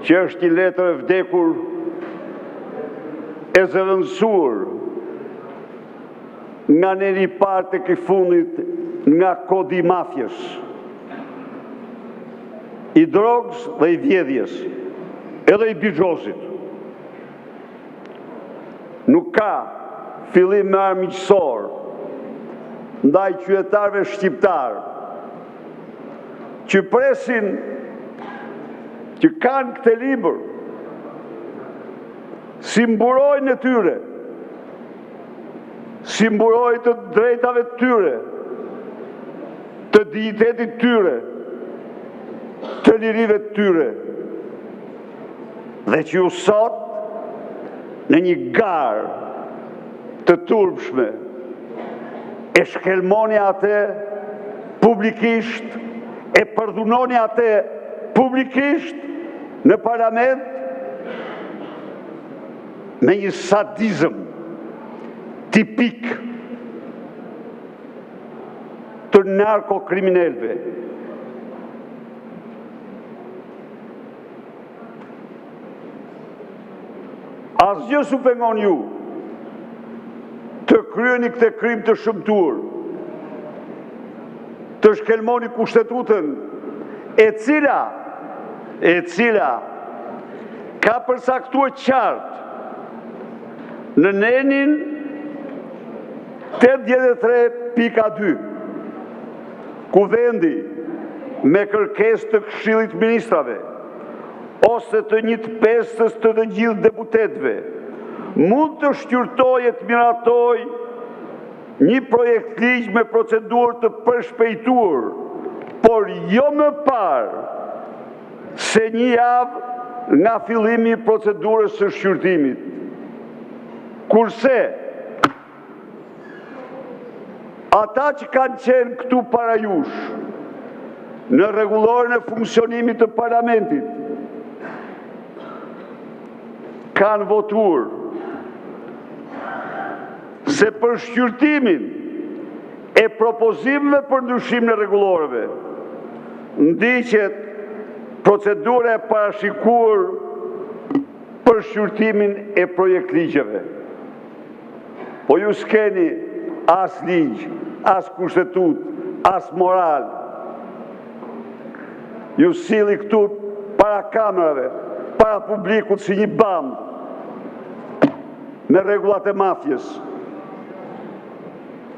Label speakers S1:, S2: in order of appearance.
S1: që është një letër e vdekur e zëvendësuar nga një parte e fundit nga kodi i mafjes, i drogës dhe i vjedhjes, edhe i bigjozit. Nuk ka fillim me armiqësor ndaj qytetarëve shqiptar që presin, që kanë këtë libër si mburojnë e tyre, si mburoj të drejtave të tyre, të dignitetit tyre, të lirive të tyre, dhe që ju sot në një garë të turpshme e shkelmoni atë publikisht, e përdhunoni atë publikisht në parlament me një sadizëm tipik të narkokriminelve. Asgjë s'u pengon ju të kryeni këtë krim të shëmtuar, të shkelmoni kushtetutën e cila ka përcaktuar qartë në nenin 83.2, ku vendi me kërkesë të Këshillit Ministrave ose të 1/5 të gjithë deputetëve mund të shqyrtojë të miratoj një projekt ligj me procedurë të përshpejtuar, por jo më parë se një javë nga fillimi i procedurës së shqyrtimit. Kurse ata që kanë qenë këtu para jush në rregulloren e funksionimit të parlamentit kanë votuar se për shqyrtimin e propozimeve për ndryshim në rregulloreve ndiqet procedura e parashikuar për shqyrtimin e projekt ligjeve. Po ju s'keni as ligj, as kushtetut, as moral. Ju silli këtu para kamerave, para publikut si një band me rregullat e mafjes.